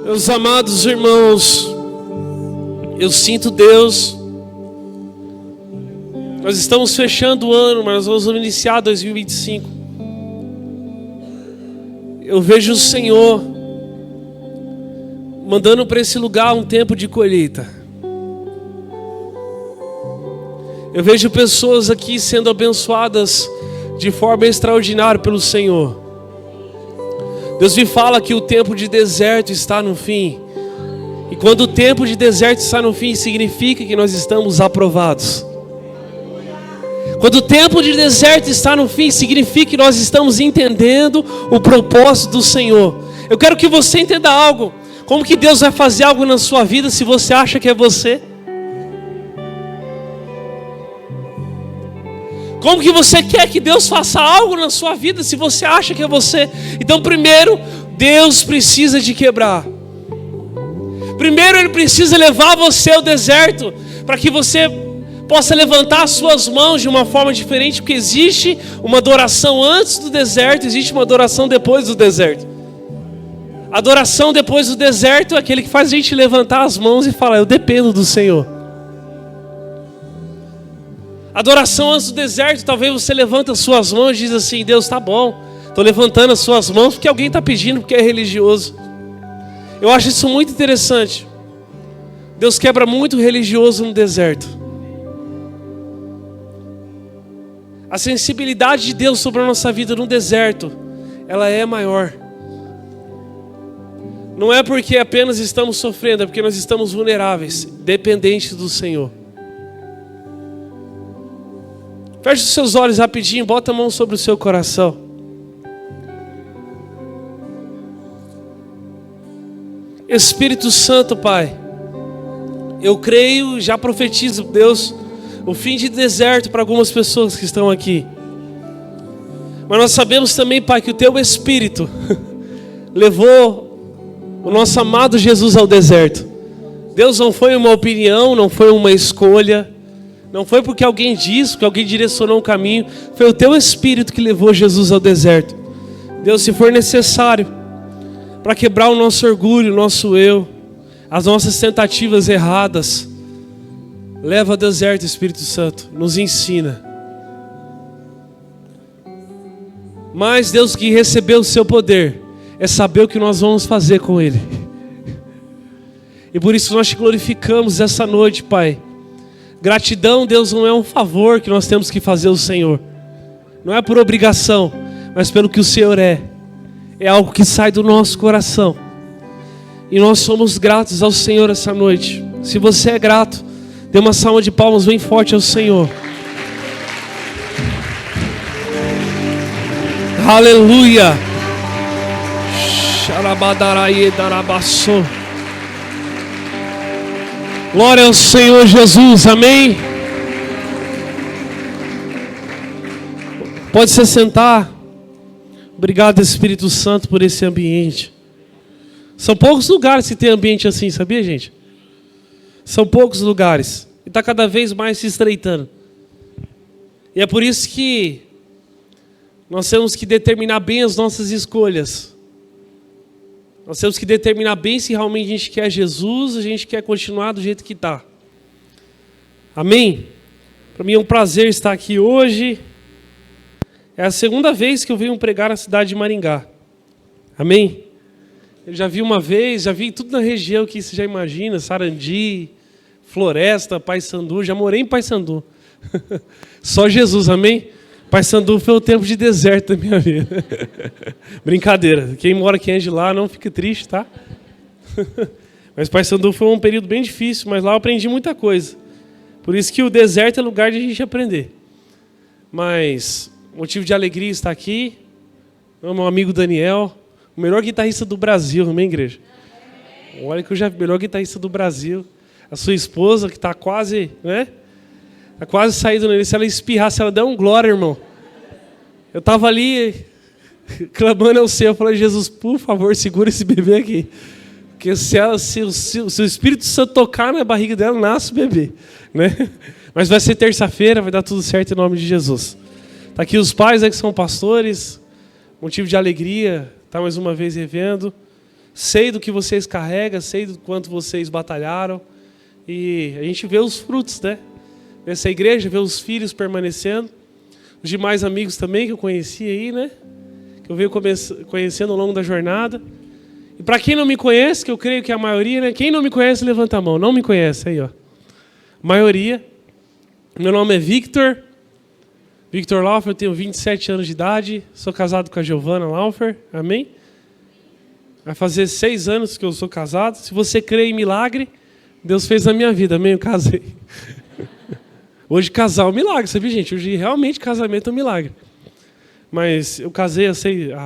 Meus amados irmãos, eu sinto Deus. Nós estamos fechando o ano, mas nós vamos iniciar 2025. Eu vejo o Senhor mandando para esse lugar um tempo de colheita. Eu vejo pessoas aqui sendo abençoadas de forma extraordinária pelo Senhor. Deus me fala que o tempo de deserto está no fim. E quando o tempo de deserto está no fim, significa que nós estamos aprovados. Quando o tempo de deserto está no fim, significa que nós estamos entendendo o propósito do Senhor. Eu quero que você entenda algo. Como que Deus vai fazer algo na sua vida se você acha que é você? Como que você quer que Deus faça algo na sua vida se você acha que é você? Então, primeiro, Deus precisa te quebrar. Primeiro, Ele precisa levar você ao deserto, para que você possa levantar as suas mãos de uma forma diferente, porque existe uma adoração antes do deserto, existe uma adoração depois do deserto. A adoração depois do deserto é aquele que faz a gente levantar as mãos e falar: eu dependo do Senhor. Adoração antes do deserto, talvez você levanta as suas mãos e diz assim: Deus, tá bom, estou levantando as suas mãos porque alguém está pedindo, porque é religioso. Eu acho isso muito interessante. Deus quebra muito religioso no deserto. A sensibilidade de Deus sobre a nossa vida no deserto, ela é maior. Não é porque apenas estamos sofrendo, é porque nós estamos vulneráveis, dependentes do Senhor. Feche os seus olhos rapidinho, bota a mão sobre o seu coração. Espírito Santo, Pai, eu creio, já profetizo, Deus, o fim de deserto para algumas pessoas que estão aqui. Mas nós sabemos também, Pai, que o Teu Espírito levou o nosso amado Jesus ao deserto. Deus, não foi uma opinião, não foi uma escolha, não foi porque alguém disse, porque alguém direcionou um caminho. Foi o Teu Espírito que levou Jesus ao deserto. Deus, se for necessário, para quebrar o nosso orgulho, o nosso eu, as nossas tentativas erradas, leva ao deserto, Espírito Santo, nos ensina. Mas Deus, que recebeu o Seu poder, é saber o que nós vamos fazer com Ele. E por isso nós te glorificamos essa noite, Pai. Gratidão, Deus, não é um favor que nós temos que fazer ao Senhor. Não é por obrigação, mas pelo que o Senhor é. É algo que sai do nosso coração. E nós somos gratos ao Senhor essa noite. Se você é grato, dê uma salva de palmas bem forte ao Senhor. Aleluia. Xarabadaraie darabaçô. Glória ao Senhor Jesus, amém? Pode se sentar. Obrigado, Espírito Santo, por esse ambiente. São poucos lugares que tem ambiente assim, sabia, gente? São poucos lugares. E está cada vez mais se estreitando. E é por isso que nós temos que determinar bem as nossas escolhas. Nós temos que determinar bem se realmente a gente quer Jesus, a gente quer continuar do jeito que está. Amém? Para mim é um prazer estar aqui hoje. É a segunda vez que eu venho pregar na cidade de Maringá. Amém? Eu já vi uma vez, já vi tudo na região que você já imagina, Sarandi, Floresta, Paissandu, já morei em Paissandu. Só Jesus, amém? Paissandu foi o tempo de deserto da minha vida. Brincadeira. Quem mora aqui é de lá, não fica triste, tá? Mas Paissandu foi um período bem difícil, mas lá eu aprendi muita coisa. Por isso que o deserto é lugar de a gente aprender. Mas motivo de alegria estar aqui. Meu amigo Daniel, o melhor guitarrista do Brasil, amém, igreja? Olha que eu já vi o melhor guitarrista do Brasil. A sua esposa, que está quase, né? Está quase saindo nele. Se ela espirrar, se ela der um glória, irmão. Eu estava ali clamando ao Senhor. Eu falei: Jesus, por favor, segura esse bebê aqui. Porque se o Espírito Santo tocar na barriga dela, nasce o bebê. Né? Mas vai ser terça-feira, vai dar tudo certo em nome de Jesus. Está aqui os pais que são pastores. Motivo de alegria. Está mais uma vez revendo. sei do que vocês carregam, sei do quanto vocês batalharam. E a gente vê os frutos, né? Nessa igreja, vê os filhos permanecendo. Os demais amigos também que eu conheci aí, né? Que eu venho conhecendo ao longo da jornada. E para quem não me conhece, que eu creio que é a maioria, né? Quem não me conhece, levanta a mão. Não me conhece, aí, ó. A maioria. Meu nome é Victor Laufer, eu tenho 27 anos de idade. Sou casado com a Giovana Laufer, amém? Vai fazer 6 anos que eu sou casado. Se você crê em milagre, Deus fez na minha vida, amém? Eu casei. Hoje casar é um milagre, sabe, gente? Hoje realmente casamento é um milagre. Mas eu casei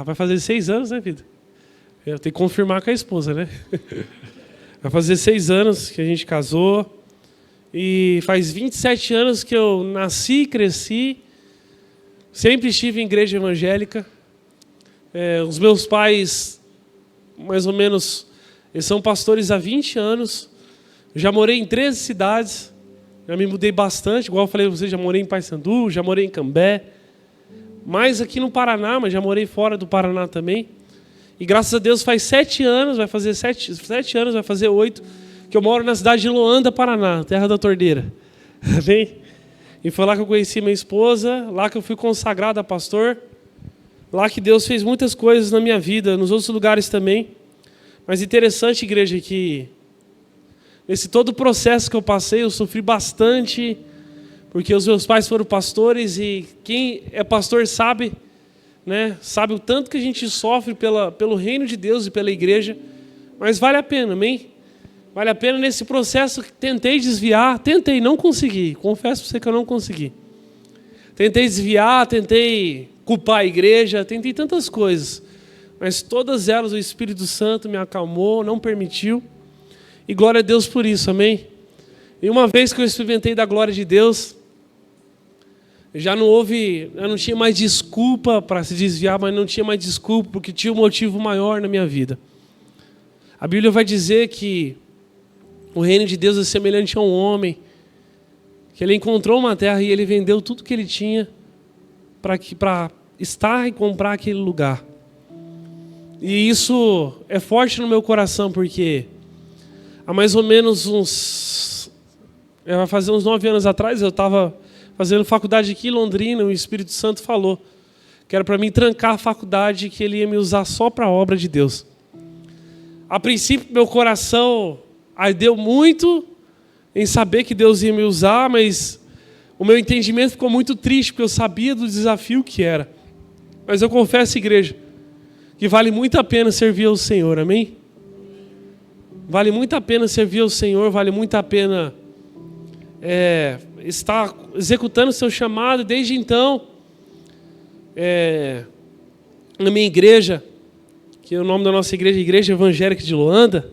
vai fazer 6 anos, né, vida? Eu tenho que confirmar com a esposa, né? Vai fazer 6 anos que a gente casou. E faz 27 anos que eu nasci, cresci. Sempre estive em igreja evangélica. Os meus pais, mais ou menos, eles são pastores há 20 anos. Já morei em 13 cidades. Já me mudei bastante. Igual eu falei para vocês, já morei em Paysandu, já morei em Cambé. Mais aqui no Paraná, mas já morei fora do Paraná também. E graças a Deus faz 7 anos, vai fazer 7 anos, vai fazer 8, que eu moro na cidade de Loanda, Paraná, terra da torneira. Amém? E foi lá que eu conheci minha esposa, lá que eu fui consagrado a pastor, lá que Deus fez muitas coisas na minha vida, nos outros lugares também. Mas interessante, igreja, que nesse todo o processo que eu passei, eu sofri bastante, porque os meus pais foram pastores e quem é pastor sabe, né? Sabe o tanto que a gente sofre pelo reino de Deus e pela igreja, mas vale a pena, amém? Vale a pena nesse processo. Tentei desviar, não consegui, confesso para você que eu não consegui. Tentei desviar, tentei culpar a igreja, tentei tantas coisas, mas todas elas o Espírito Santo me acalmou, não permitiu, e glória a Deus por isso, amém? E uma vez que eu experimentei da glória de Deus, já não tinha mais desculpa para se desviar, mas não tinha mais desculpa, porque tinha um motivo maior na minha vida. A Bíblia vai dizer que o reino de Deus é semelhante a um homem, que ele encontrou uma terra e ele vendeu tudo que ele tinha para estar e comprar aquele lugar. E isso é forte no meu coração, porque há mais ou menos vai fazer uns 9 anos atrás, eu estava fazendo faculdade aqui em Londrina, o Espírito Santo falou que era para mim trancar a faculdade, que ele ia me usar só para a obra de Deus. A princípio, meu coração ardeu muito em saber que Deus ia me usar, mas o meu entendimento ficou muito triste, porque eu sabia do desafio que era. Mas eu confesso, igreja, que vale muito a pena servir ao Senhor, amém? Vale muito a pena servir ao Senhor, vale muito a pena estar executando o seu chamado. Desde então, na minha igreja, que é o nome da nossa igreja, Igreja Evangélica de Loanda,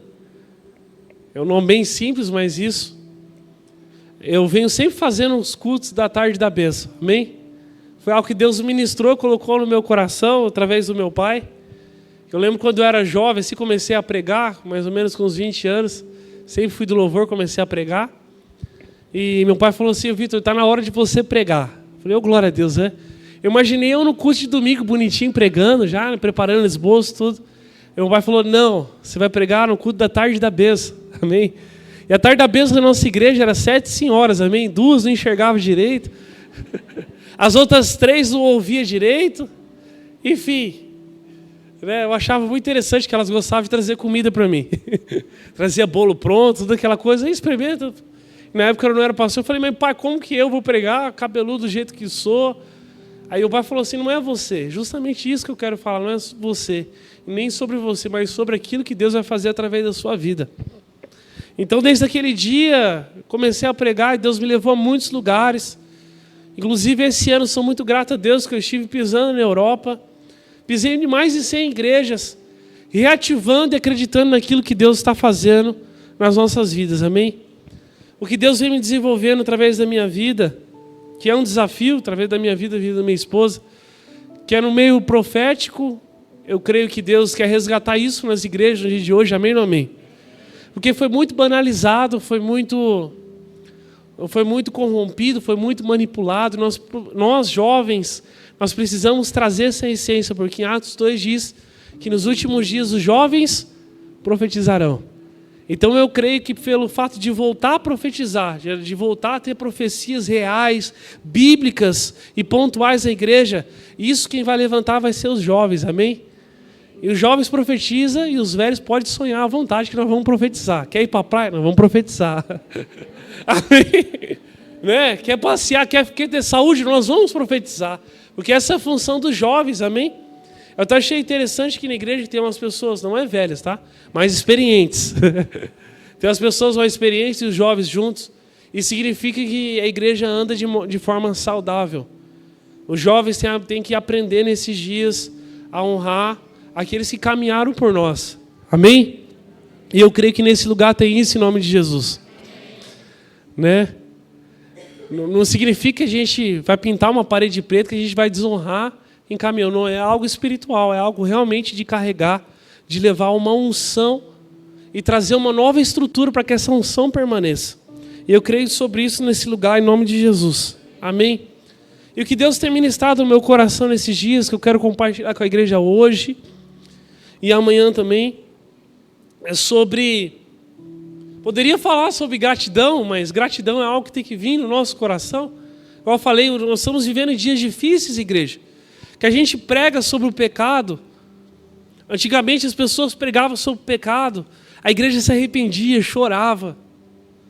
é um nome bem simples, mas isso, eu venho sempre fazendo os cultos da tarde da bênção, amém? Foi algo que Deus ministrou, colocou no meu coração, através do meu pai. Eu lembro quando eu era jovem, assim, comecei a pregar, mais ou menos com uns 20 anos, sempre fui do louvor, comecei a pregar. E meu pai falou assim: Vitor, está na hora de você pregar. Eu falei: glória a Deus, né? Eu imaginei eu no culto de domingo, bonitinho, pregando já, preparando esboço, tudo. Meu pai falou: não, você vai pregar no culto da tarde da bênção, amém? E a tarde da bênção da nossa igreja era 7 senhoras, amém? 2 não enxergavam direito, as outras 3 não ouviam direito, enfim. Eu achava muito interessante que elas gostavam de trazer comida para mim. Trazia bolo pronto, toda aquela coisa, aí experimenta. Na época eu não era pastor, eu falei: mas pai, como que eu vou pregar, cabeludo do jeito que sou? Aí o pai falou assim: não é você, justamente isso que eu quero falar, não é você, nem sobre você, mas sobre aquilo que Deus vai fazer através da sua vida. Então, desde aquele dia, comecei a pregar e Deus me levou a muitos lugares. Inclusive, esse ano, sou muito grato a Deus que eu estive pisando na Europa, pisei em mais de 100 igrejas, reativando e acreditando naquilo que Deus está fazendo nas nossas vidas, amém? O que Deus vem me desenvolvendo através da minha vida, que é um desafio, através da minha vida, a vida da minha esposa, que é no meio profético, eu creio que Deus quer resgatar isso nas igrejas no dia de hoje, amém ou não amém? Porque foi muito banalizado, foi muito corrompido, foi muito manipulado. Nós jovens, nós precisamos trazer essa essência, porque em Atos 2 diz que nos últimos dias os jovens profetizarão. Então eu creio que pelo fato de voltar a profetizar, de voltar a ter profecias reais, bíblicas e pontuais na igreja, isso quem vai levantar vai ser os jovens, amém? E os jovens profetizam e os velhos podem sonhar à vontade que nós vamos profetizar. Quer ir para a praia? Nós vamos profetizar. Amém? Né? Quer passear, quer ter saúde? Nós vamos profetizar. Porque essa é a função dos jovens, amém? Eu até achei interessante que na igreja tem umas pessoas, não é velhas, tá? Mas experientes. Tem as pessoas mais experientes e os jovens juntos. Isso significa que a igreja anda de forma saudável. Os jovens têm que aprender nesses dias a honrar aqueles que caminharam por nós. Amém? E eu creio que nesse lugar tem isso em nome de Jesus. Né? Não significa que a gente vai pintar uma parede preta, que a gente vai desonrar em caminhão. Não, é algo espiritual, é algo realmente de carregar, de levar uma unção e trazer uma nova estrutura para que essa unção permaneça. E eu creio sobre isso nesse lugar em nome de Jesus. Amém? E o que Deus tem ministrado no meu coração nesses dias, que eu quero compartilhar com a igreja hoje e amanhã também, é sobre... Poderia falar sobre gratidão, mas gratidão é algo que tem que vir no nosso coração. Como eu falei, nós estamos vivendo dias difíceis, igreja. Que a gente prega sobre o pecado. Antigamente as pessoas pregavam sobre o pecado. A igreja se arrependia, chorava.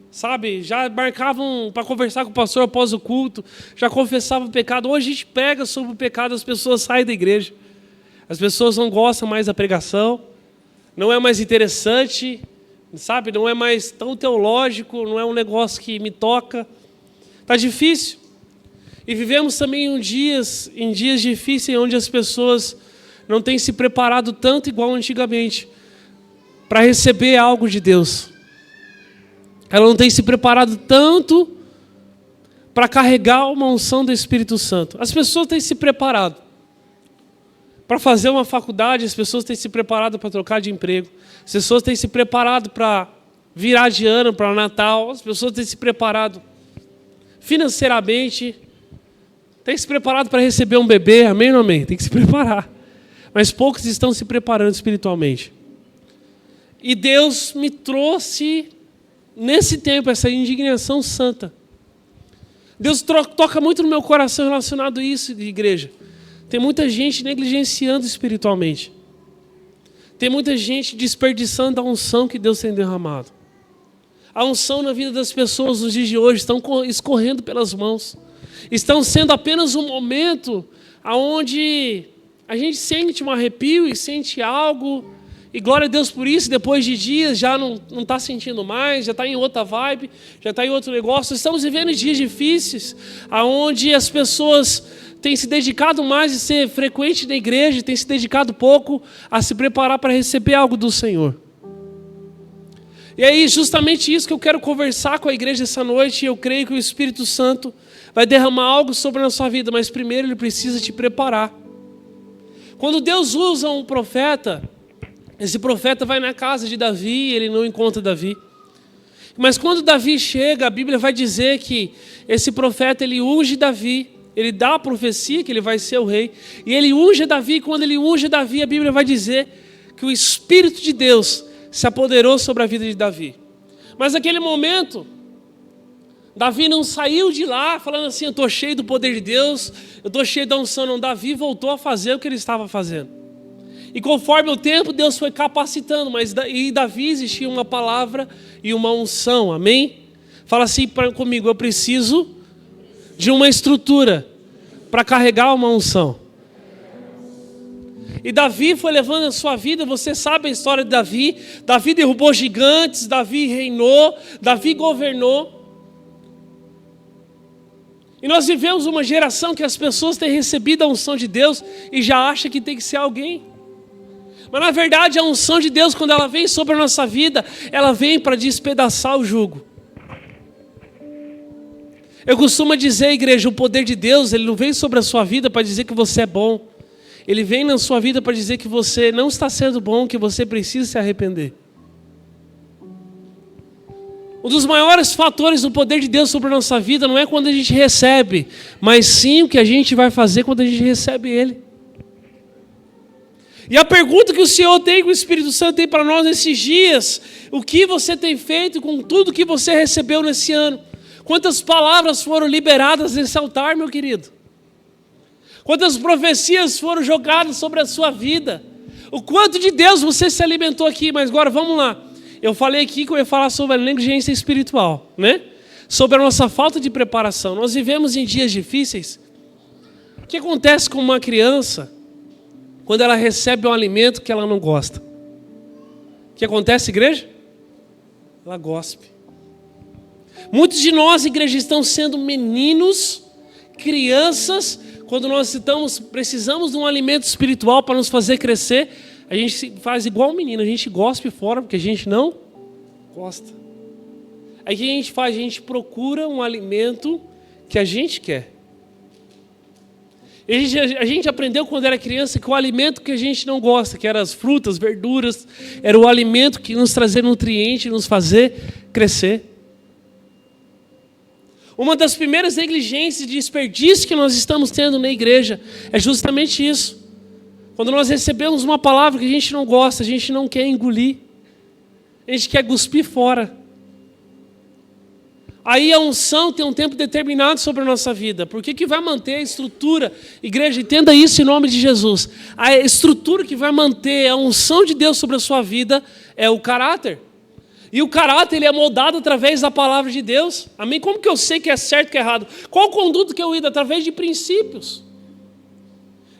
Sabe? Já marcavam para conversar com o pastor após o culto. Já confessava o pecado. Hoje a gente prega sobre o pecado, as pessoas saem da igreja. As pessoas não gostam mais da pregação. Não é mais interessante. Sabe, não é mais tão teológico, não é um negócio que me toca. Está difícil. E vivemos também em dias difíceis, onde as pessoas não têm se preparado tanto igual antigamente para receber algo de Deus. Ela não tem se preparado tanto para carregar uma unção do Espírito Santo. As pessoas têm se preparado para fazer uma faculdade, as pessoas têm se preparado para trocar de emprego. As pessoas têm se preparado para virar de ano, para o Natal. As pessoas têm se preparado financeiramente. Têm se preparado para receber um bebê. Amém ou não amém? Tem que se preparar. Mas poucos estão se preparando espiritualmente. E Deus me trouxe, nesse tempo, essa indignação santa. Deus toca muito no meu coração relacionado a isso, igreja. Tem muita gente negligenciando espiritualmente. Tem muita gente desperdiçando a unção que Deus tem derramado. A unção na vida das pessoas nos dias de hoje estão escorrendo pelas mãos. Estão sendo apenas um momento onde a gente sente um arrepio e sente algo. E glória a Deus por isso, depois de dias já não está sentindo mais, já está em outra vibe, já está em outro negócio. Estamos vivendo dias difíceis, onde as pessoas têm se dedicado mais a ser frequente na igreja, têm se dedicado pouco a se preparar para receber algo do Senhor. E aí, justamente isso que eu quero conversar com a igreja essa noite, e eu creio que o Espírito Santo vai derramar algo sobre a sua vida, mas primeiro ele precisa te preparar. Quando Deus usa um profeta, esse profeta vai na casa de Davi e ele não encontra Davi. Mas quando Davi chega, a Bíblia vai dizer que esse profeta ele unge Davi. Ele dá a profecia que ele vai ser o rei. E ele unge Davi. E quando ele unge Davi, a Bíblia vai dizer que o Espírito de Deus se apoderou sobre a vida de Davi. Mas naquele momento, Davi não saiu de lá falando assim, eu estou cheio do poder de Deus, eu estou cheio da unção. Não, Davi voltou a fazer o que ele estava fazendo. E conforme o tempo, Deus foi capacitando. Mas em Davi existia uma palavra e uma unção. Amém? Fala assim comigo, eu preciso de uma estrutura para carregar uma unção. E Davi foi levando a sua vida, você sabe a história de Davi. Davi derrubou gigantes, Davi reinou, Davi governou. E nós vivemos uma geração que as pessoas têm recebido a unção de Deus e já acham que tem que ser alguém. Mas na verdade a unção de Deus, quando ela vem sobre a nossa vida, ela vem para despedaçar o jugo. Eu costumo dizer, igreja, o poder de Deus, ele não vem sobre a sua vida para dizer que você é bom. Ele vem na sua vida para dizer que você não está sendo bom, que você precisa se arrepender. Um dos maiores fatores do poder de Deus sobre a nossa vida não é quando a gente recebe, mas sim o que a gente vai fazer quando a gente recebe Ele. E a pergunta que o Senhor tem, que o Espírito Santo tem para nós nesses dias: o que você tem feito com tudo que você recebeu nesse ano? Quantas palavras foram liberadas nesse altar, meu querido? Quantas profecias foram jogadas sobre a sua vida? O quanto de Deus você se alimentou aqui? Mas agora vamos lá. Eu falei aqui que eu ia falar sobre a negligência espiritual, né? Sobre a nossa falta de preparação. Nós vivemos em dias difíceis. O que acontece com uma criança quando ela recebe um alimento que ela não gosta? O que acontece, igreja? Ela gospe. Muitos de nós, igreja, estão sendo meninos, crianças, quando nós precisamos de um alimento espiritual para nos fazer crescer. A gente faz igual um menino, a gente gospe fora porque a gente não gosta. Aí o que a gente faz? A gente procura um alimento que a gente quer. A gente aprendeu quando era criança que o alimento que a gente não gosta, que eram as frutas, verduras, era o alimento que nos trazia nutriente, nos fazer crescer. Uma das primeiras negligências de desperdício que nós estamos tendo na igreja é justamente isso. Quando nós recebemos uma palavra que a gente não gosta, a gente não quer engolir, a gente quer cuspir fora. Aí a unção tem um tempo determinado sobre a nossa vida. Por que vai manter a estrutura? Igreja, entenda isso em nome de Jesus. A estrutura que vai manter a unção de Deus sobre a sua vida é o caráter. E o caráter ele é moldado através da palavra de Deus. Amém? Como que eu sei que é certo e que é errado? Qual o conduto que eu ido? Através de princípios.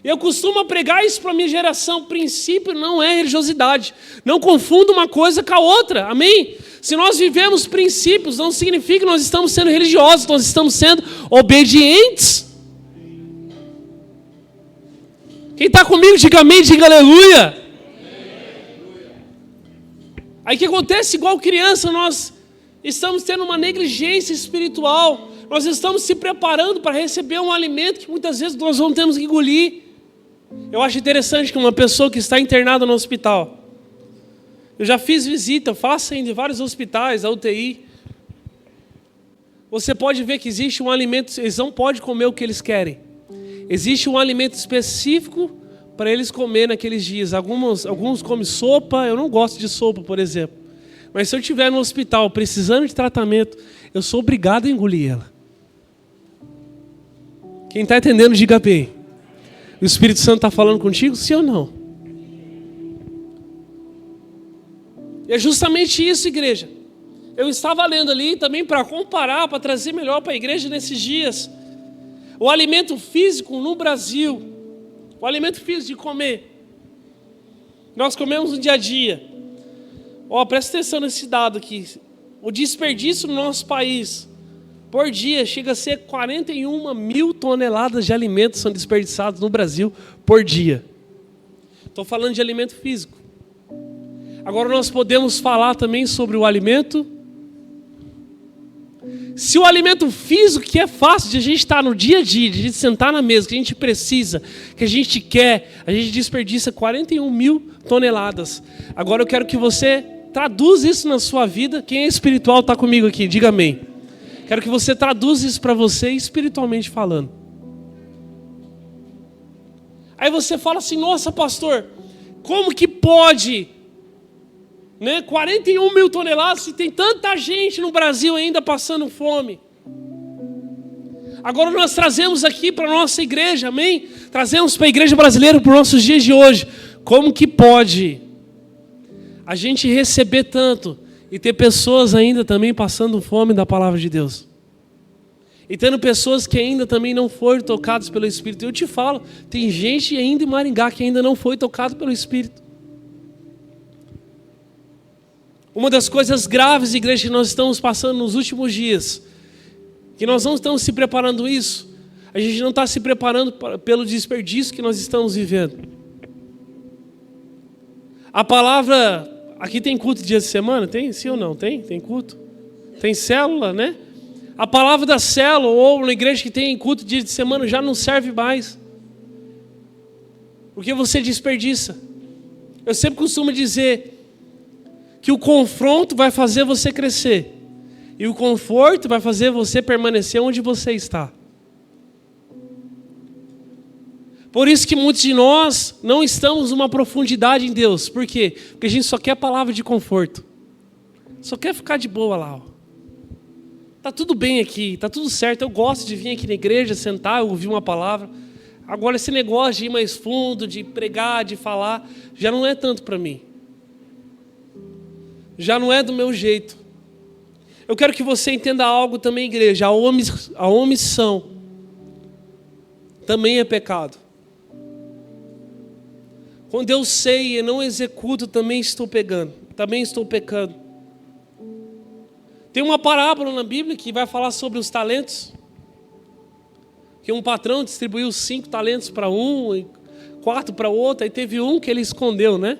Eu costumo pregar isso para a minha geração. Princípio não é religiosidade. Não confunda uma coisa com a outra. Amém? Se nós vivemos princípios, não significa que nós estamos sendo religiosos. Nós estamos sendo obedientes. Quem está comigo, diga amém, diga aleluia. Aí o que acontece? Igual criança, nós estamos tendo uma negligência espiritual. Nós estamos se preparando para receber um alimento que muitas vezes nós não temos que engolir. Eu acho interessante que uma pessoa que está internada no hospital, eu já fiz visita, faço em vários hospitais, a UTI. Você pode ver que existe um alimento, eles não podem comer o que eles querem. Existe um alimento específico para eles comer naqueles dias. Alguns comem sopa, eu não gosto de sopa, por exemplo. Mas se eu estiver no hospital precisando de tratamento, eu sou obrigado a engolir ela. Quem está entendendo, diga bem. O Espírito Santo está falando contigo, sim ou não? E é justamente isso, igreja. Eu estava lendo ali também para comparar, para trazer melhor para a igreja nesses dias. O alimento físico no Brasil, o alimento físico de comer, nós comemos no dia a dia. Presta atenção nesse dado aqui. O desperdício no nosso país, por dia, chega a ser 41 mil toneladas de alimentos são desperdiçados no Brasil por dia. Estou falando de alimento físico. Agora nós podemos falar também sobre o alimento. Se o alimento físico, que é fácil de a gente estar no dia a dia, de a gente sentar na mesa, que a gente precisa, que a gente quer, a gente desperdiça 41 mil toneladas. Agora eu quero que você traduza isso na sua vida. Quem é espiritual está comigo aqui, diga amém. Quero que você traduza isso para você espiritualmente falando. Aí você fala assim, nossa pastor, como que pode 41 mil toneladas se tem tanta gente no Brasil ainda passando fome? Agora nós trazemos aqui para a nossa igreja, amém? Trazemos para a igreja brasileira para os nossos dias de hoje. Como que pode a gente receber tanto e ter pessoas ainda também passando fome da palavra de Deus? E tendo pessoas que ainda também não foram tocadas pelo Espírito. Eu te falo, tem gente ainda em Maringá que ainda não foi tocado pelo Espírito. Uma das coisas graves, igreja, que nós estamos passando nos últimos dias, que nós não estamos se preparando isso, a gente não está se preparando pelo desperdício que nós estamos vivendo. A palavra, aqui tem culto dia de semana? Tem? Sim ou não? Tem? Tem culto? Tem célula, né? A palavra da célula, ou na igreja que tem culto dia de semana, já não serve mais. Porque você desperdiça. Eu sempre costumo dizer que o confronto vai fazer você crescer. E o conforto vai fazer você permanecer onde você está. Por isso que muitos de nós não estamos numa profundidade em Deus. Por quê? Porque a gente só quer palavra de conforto. Só quer ficar de boa lá. Ó. Tá tudo bem aqui, tá tudo certo. Eu gosto de vir aqui na igreja, sentar, ouvir uma palavra. Agora esse negócio de ir mais fundo, de pregar, de falar, já não é tanto para mim. Já não é do meu jeito. Eu quero que você entenda algo também, igreja. A omissão também é pecado. Quando eu sei e não executo, também estou pecando. Tem uma parábola na Bíblia que vai falar sobre os talentos. Que um patrão distribuiu 5 talentos para um e 4 para outro. Aí teve um que ele escondeu, né?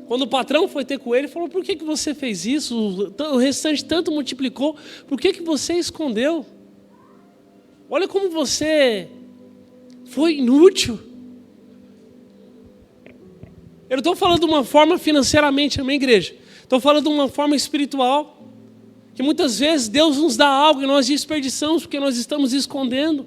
Quando o patrão foi ter com ele, falou: por que você fez isso? O restante tanto multiplicou. Por que você escondeu? Olha como você foi inútil. Eu não estou falando de uma forma financeiramente, amém, igreja? Estou falando de uma forma espiritual. Que muitas vezes Deus nos dá algo e nós desperdiçamos porque nós estamos escondendo.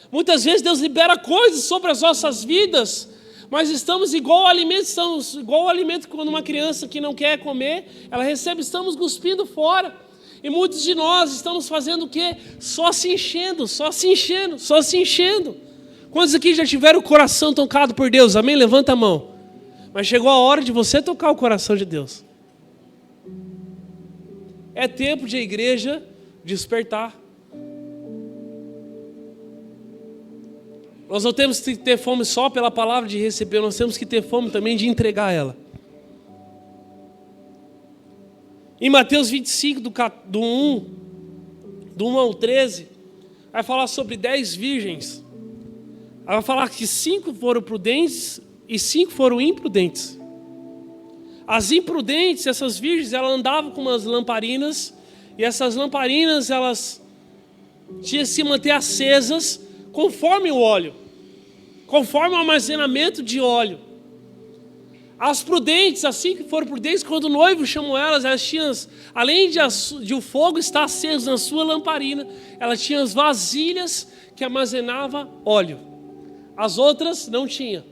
Muitas vezes Deus libera coisas sobre as nossas vidas, mas estamos igual ao alimento quando uma criança que não quer comer, ela recebe, estamos cuspindo fora. E muitos de nós estamos fazendo o quê? Só se enchendo. Quantos aqui já tiveram o coração tocado por Deus? Amém? Levanta a mão. Mas chegou a hora de você tocar o coração de Deus. É tempo de a igreja despertar. Nós não temos que ter fome só pela palavra de receber, nós temos que ter fome também de entregar ela. Em Mateus 25, do 1 ao 13, vai falar sobre 10 virgens. Vai falar que 5 foram prudentes e 5 foram imprudentes. As imprudentes, essas virgens, elas andavam com umas lamparinas, e essas lamparinas, elas tinham que se manter acesas conforme o óleo, conforme o armazenamento de óleo. As prudentes, assim que foram prudentes, quando o noivo chamou elas tinham, além de o fogo estar aceso na sua lamparina, elas tinham as vasilhas que armazenavam óleo. As outras não tinham.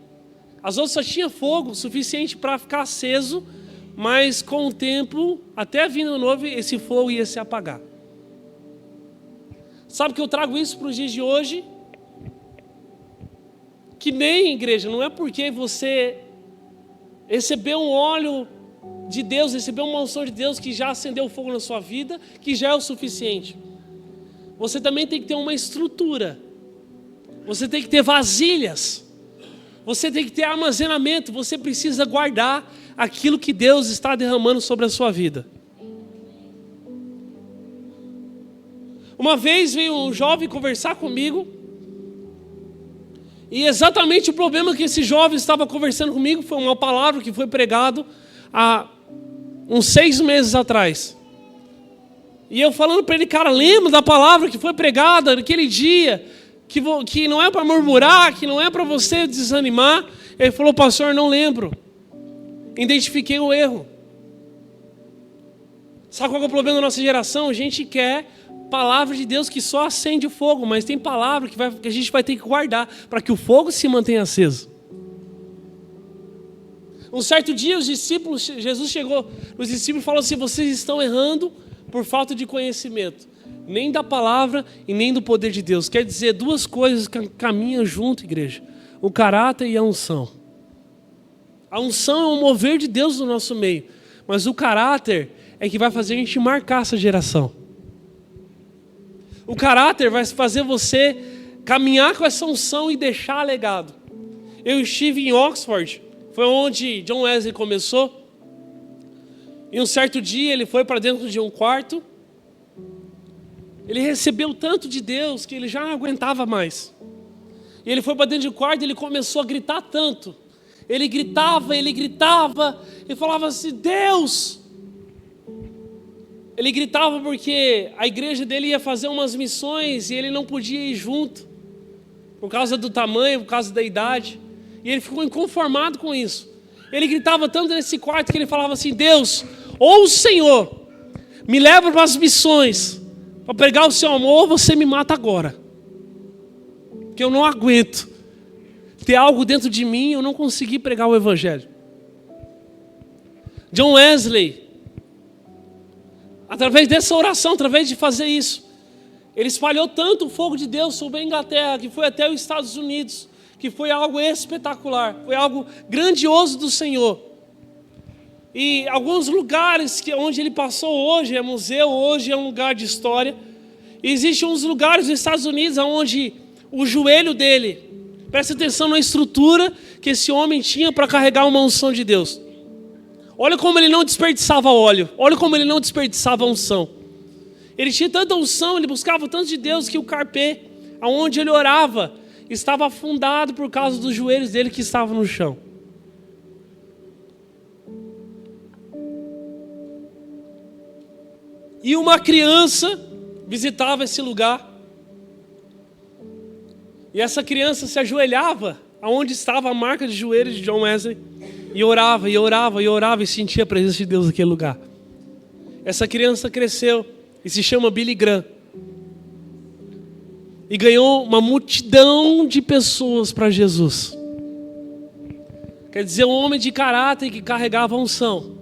As outras só tinham fogo suficiente para ficar aceso, mas com o tempo, até vindo o noivo, esse fogo ia se apagar. Sabe que eu trago isso para os dias de hoje? Que nem, igreja, não é porque você recebeu um óleo de Deus, recebeu uma unção de Deus que já acendeu o fogo na sua vida, que já é o suficiente. Você também tem que ter uma estrutura. Você tem que ter vasilhas. Você tem que ter armazenamento. Você precisa guardar aquilo que Deus está derramando sobre a sua vida. Uma vez veio um jovem conversar comigo, e exatamente o problema que esse jovem estava conversando comigo foi uma palavra que foi pregado há uns 6 meses atrás. E eu falando para ele: cara, lembra da palavra que foi pregada naquele dia, que não é para murmurar, que não é para você desanimar. Ele falou: pastor, não lembro. Identifiquei o erro. Sabe qual é o problema da nossa geração? A gente quer palavra de Deus que só acende o fogo, mas tem palavra que a gente vai ter que guardar para que o fogo se mantenha aceso. Um certo dia Jesus chegou, os discípulos falaram assim: vocês estão errando por falta de conhecimento, nem da palavra e nem do poder de Deus. Quer dizer, 2 coisas que caminham junto, igreja: o caráter e a unção. A unção é um mover de Deus no nosso meio, mas o caráter é que vai fazer a gente marcar essa geração. O caráter vai fazer você caminhar com essa unção e deixar legado. Eu estive em Oxford, foi onde John Wesley começou. E um certo dia ele foi para dentro de um quarto. Ele recebeu tanto de Deus que ele já não aguentava mais. E ele foi para dentro de um quarto e ele começou a gritar tanto. Ele gritava, e falava assim: Deus! Ele gritava porque a igreja dele ia fazer umas missões e ele não podia ir junto, por causa do tamanho, por causa da idade. E ele ficou inconformado com isso. Ele gritava tanto nesse quarto que ele falava assim: Deus, ou o Senhor me leva para as missões, para pregar o seu amor, ou você me mata agora. porque eu não aguento ter algo dentro de mim e eu não conseguir pregar o evangelho. John Wesley, através dessa oração, através de fazer isso, ele espalhou tanto o fogo de Deus sobre a Inglaterra, que foi até os Estados Unidos, que foi algo espetacular, foi algo grandioso do Senhor. E alguns lugares onde ele passou hoje é museu, hoje é um lugar de história. E existem uns lugares nos Estados Unidos onde o joelho dele, presta atenção na estrutura que esse homem tinha para carregar uma unção de Deus. Olha como ele não desperdiçava óleo. Olha como ele não desperdiçava unção. Ele tinha tanta unção, ele buscava tanto de Deus que o carpê, aonde ele orava, estava afundado por causa dos joelhos dele que estavam no chão. E uma criança visitava esse lugar. E essa criança se ajoelhava aonde estava a marca de joelhos de John Wesley. E orava, e orava, e orava, e sentia a presença de Deus naquele lugar. Essa criança cresceu e se chama Billy Graham. E ganhou uma multidão de pessoas para Jesus. Quer dizer, um homem de caráter que carregava a unção.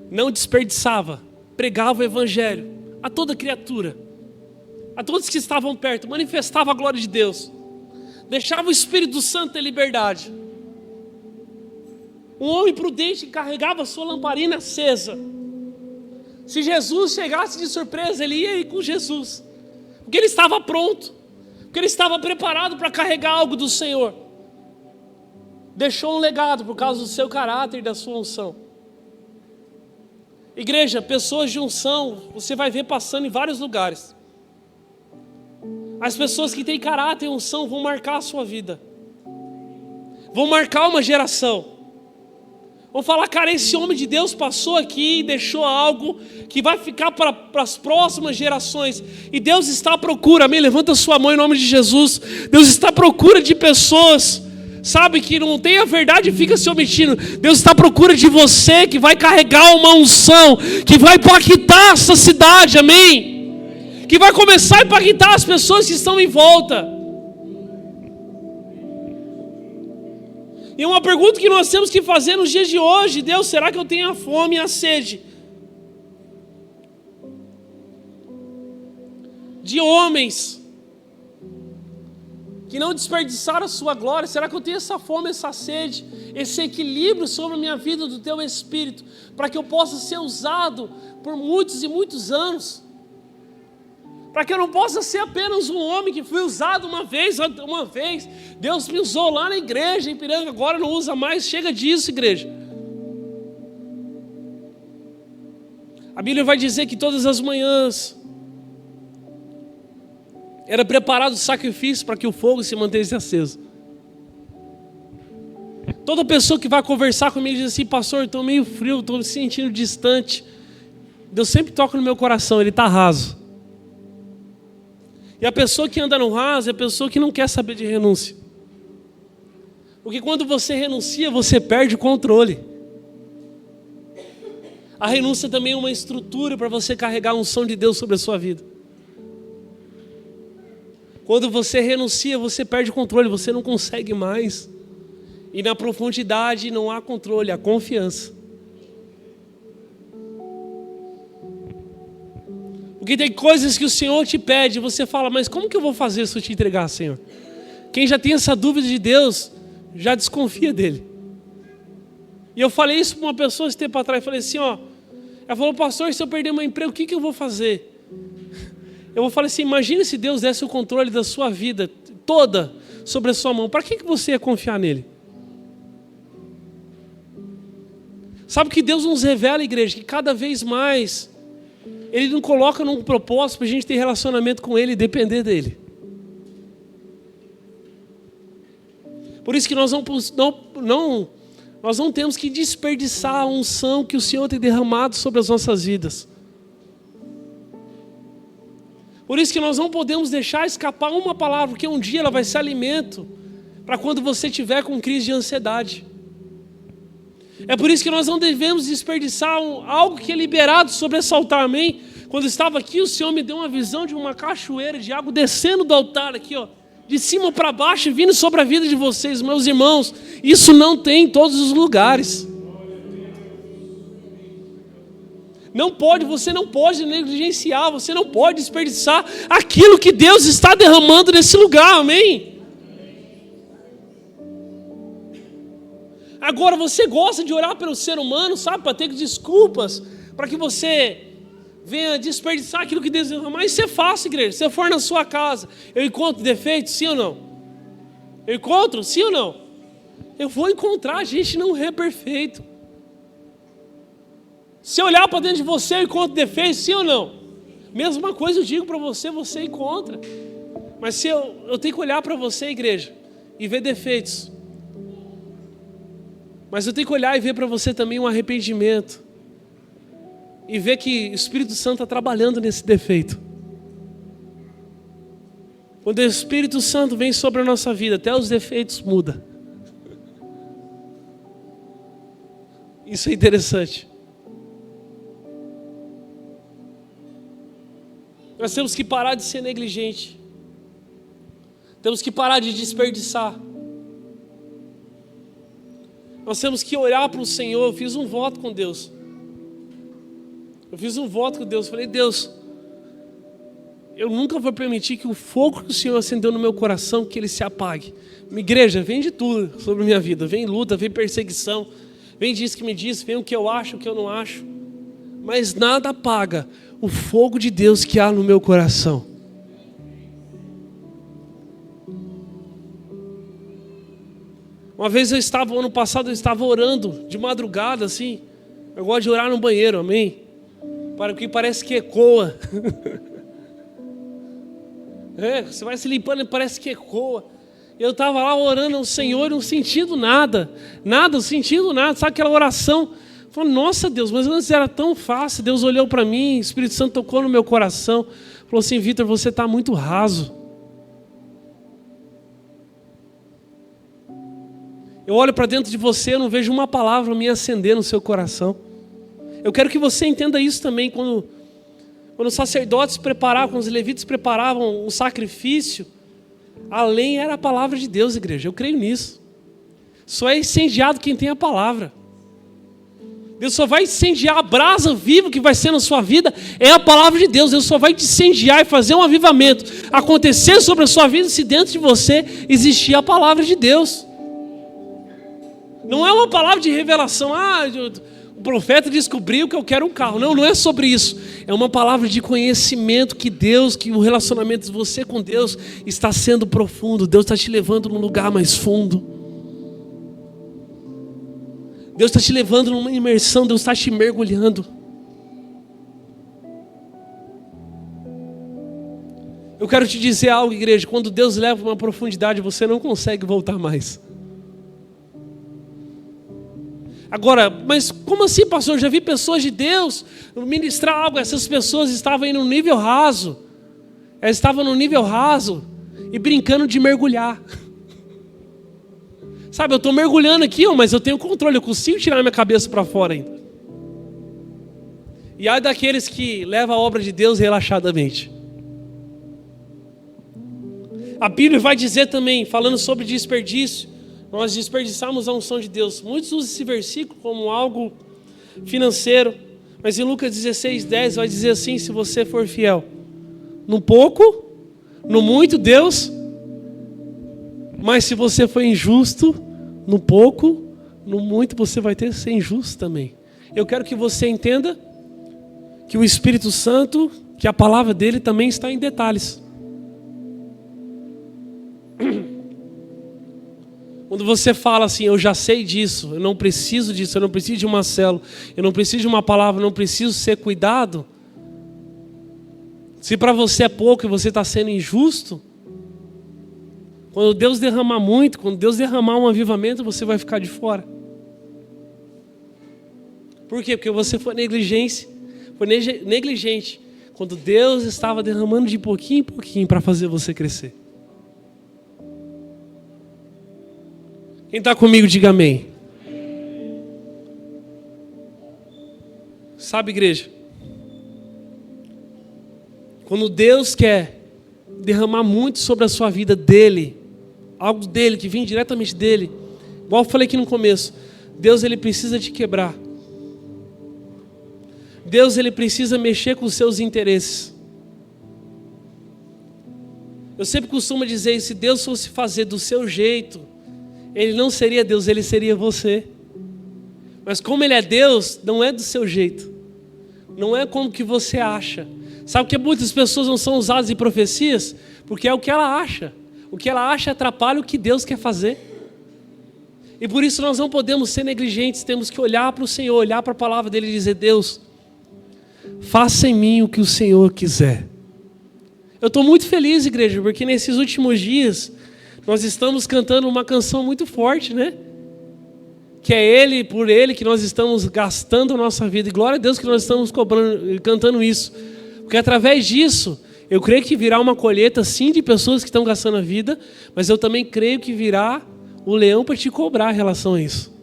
Não desperdiçava, pregava o evangelho a toda criatura, a todos que estavam perto, manifestava a glória de Deus. Deixava o Espírito Santo ter liberdade. Um homem prudente que carregava a sua lamparina acesa. Se Jesus chegasse de surpresa, ele ia ir com Jesus. Porque ele estava pronto. Porque ele estava preparado para carregar algo do Senhor. Deixou um legado por causa do seu caráter e da sua unção. Igreja, pessoas de unção, você vai ver passando em vários lugares. As pessoas que têm caráter e unção vão marcar a sua vida. Vão marcar uma geração. Vão falar, cara, esse homem de Deus passou aqui e deixou algo que vai ficar para as próximas gerações. E Deus está à procura, amém? Levanta a sua mão em nome de Jesus. Deus está à procura de pessoas, sabe, que não tem a verdade e fica se omitindo. Deus está à procura de você que vai carregar uma unção, que vai impactar essa cidade, amém? Que vai começar a impactar as pessoas que estão em volta. E uma pergunta que nós temos que fazer nos dias de hoje: Deus, será que eu tenho a fome e a sede de homens que não desperdiçaram a sua glória? Será que eu tenho essa fome, essa sede, esse equilíbrio sobre a minha vida do teu Espírito, para que eu possa ser usado por muitos e muitos anos? Para que eu não possa ser apenas um homem que foi usado uma vez. Deus me usou lá na igreja em Piranga, agora não usa mais. Chega disso, igreja. A Bíblia vai dizer que todas as manhãs era preparado o sacrifício para que o fogo se mantesse aceso. Toda pessoa que vai conversar comigo diz assim: pastor, estou meio frio, estou me sentindo distante. Deus sempre toca no meu coração, ele está raso. E a pessoa que anda no raso é a pessoa que não quer saber de renúncia. Porque quando você renuncia, você perde o controle. A renúncia também é uma estrutura para você carregar a unção de Deus sobre a sua vida. Quando você renuncia, você perde o controle, você não consegue mais. E na profundidade não há controle, há confiança. Porque tem coisas que o Senhor te pede e você fala: mas como que eu vou fazer se eu te entregar, Senhor? Quem já tem essa dúvida de Deus, já desconfia dele. E eu falei isso para uma pessoa esse tempo atrás, falei assim, ó. Ela falou: pastor, se eu perder meu emprego, o que eu vou fazer? Eu vou falar assim: imagine se Deus desse o controle da sua vida toda sobre a sua mão. Para que você ia confiar nele? Sabe que Deus nos revela, igreja, que cada vez mais Ele não coloca num propósito para a gente ter relacionamento com Ele e depender dEle. Por isso que nós não temos que desperdiçar a unção que o Senhor tem derramado sobre as nossas vidas. Por isso que nós não podemos deixar escapar uma palavra, porque um dia ela vai ser alimento para quando você estiver com crise de ansiedade. É por isso que nós não devemos desperdiçar algo que é liberado sobre esse altar, amém? Quando eu estava aqui, o Senhor me deu uma visão de uma cachoeira de água descendo do altar aqui, ó. de cima para baixo, vindo sobre a vida de vocês, meus irmãos. Isso não tem em todos os lugares. Você não pode negligenciar, você não pode desperdiçar aquilo que Deus está derramando nesse lugar, amém? Agora, você gosta de orar pelo ser humano, sabe, para ter desculpas, para que você venha desperdiçar aquilo que Deus derramou. Mas isso é fácil, igreja. Se eu for na sua casa, eu encontro defeitos, sim ou não? Eu encontro, sim ou não? Eu vou encontrar, a gente não é perfeito. Se eu olhar para dentro de você, eu encontro defeitos, sim ou não? Mesma coisa eu digo para você, você encontra. Mas se eu tenho que olhar para você, igreja, e ver defeitos. Mas eu tenho que olhar e ver para você também um arrependimento. E ver que o Espírito Santo está trabalhando nesse defeito. Quando o Espírito Santo vem sobre a nossa vida, até os defeitos mudam. Isso é interessante. Nós temos que parar de ser negligente. Temos que parar de desperdiçar. Nós temos que olhar para o Senhor. Eu fiz um voto com Deus. Falei, Deus, eu nunca vou permitir que o fogo que o Senhor acendeu no meu coração, que ele se apague. Minha igreja, vem de tudo sobre a minha vida. Vem luta, vem perseguição. Vem disso que me diz, vem o que eu acho, o que eu não acho. Mas nada apaga o fogo de Deus que há no meu coração. Uma vez ano passado eu estava orando de madrugada assim. Eu gosto de orar no banheiro, amém? Para que parece que ecoa. Você vai se limpando e parece que ecoa. Eu estava lá orando ao Senhor e não sentindo nada. Sabe aquela oração? Falei, nossa Deus, mas antes era tão fácil. Deus olhou para mim, o Espírito Santo tocou no meu coração. Falou assim, Vitor, você está muito raso. Eu olho para dentro de você, eu não vejo uma palavra me acender no seu coração. Eu quero que você entenda isso também. Quando os sacerdotes preparavam, quando os levitas preparavam o sacrifício, a lenha era a palavra de Deus, igreja. Eu creio nisso. Só é incendiado quem tem a palavra. Deus só vai incendiar a brasa viva que vai ser na sua vida, é a palavra de Deus. Deus só vai te incendiar e fazer um avivamento acontecer sobre a sua vida se dentro de você existir a palavra de Deus. Não é uma palavra de revelação. O profeta descobriu que eu quero um carro. Não é sobre isso. É uma palavra de conhecimento que o relacionamento de você com Deus está sendo profundo. Deus está te levando num lugar mais fundo. Deus está te levando numa imersão. Deus está te mergulhando. Eu quero te dizer algo, igreja. Quando Deus leva uma profundidade, você não consegue voltar mais. Agora, mas como assim, pastor? Eu já vi pessoas de Deus ministrar algo. Essas pessoas estavam indo no nível raso. Elas estavam no nível raso e brincando de mergulhar. Sabe, eu estou mergulhando aqui, mas eu tenho controle. Eu consigo tirar minha cabeça para fora ainda. E há daqueles que levam a obra de Deus relaxadamente. A Bíblia vai dizer também, falando sobre desperdício, nós desperdiçamos a unção de Deus. Muitos usam esse versículo como algo financeiro. Mas em Lucas 16:10 vai dizer assim, se você for fiel. No pouco, no muito, Deus. Mas se você for injusto, no pouco, no muito, você vai ter que ser injusto também. Eu quero que você entenda que o Espírito Santo, que a palavra dele também está em detalhes. Quando você fala assim, eu já sei disso, eu não preciso disso, eu não preciso de uma célula, eu não preciso de uma palavra, eu não preciso ser cuidado. Se para você é pouco e você está sendo injusto, quando Deus derramar muito, quando Deus derramar um avivamento, você vai ficar de fora. Por quê? Porque você foi negligente quando Deus estava derramando de pouquinho em pouquinho para fazer você crescer. Quem está comigo, diga amém. Sabe, igreja? Quando Deus quer derramar muito sobre a sua vida dele, algo dele, que vem diretamente dele. Igual eu falei aqui no começo, Deus ele precisa te quebrar. Deus ele precisa mexer com os seus interesses. Eu sempre costumo dizer, se Deus fosse fazer do seu jeito, Ele não seria Deus, Ele seria você. Mas como Ele é Deus, não é do seu jeito. Não é como que você acha. Sabe que muitas pessoas não são usadas em profecias? Porque é o que ela acha. O que ela acha atrapalha o que Deus quer fazer. E por isso nós não podemos ser negligentes, temos que olhar para o Senhor, olhar para a palavra dEle e dizer, Deus, faça em mim o que o Senhor quiser. Eu estou muito feliz, igreja, porque nesses últimos dias nós estamos cantando uma canção muito forte, né? Que é Ele, por Ele, que nós estamos gastando a nossa vida. E glória a Deus que nós estamos cantando isso. Porque através disso, eu creio que virá uma colheita, sim, de pessoas que estão gastando a vida, mas eu também creio que virá o leão para te cobrar em relação a isso.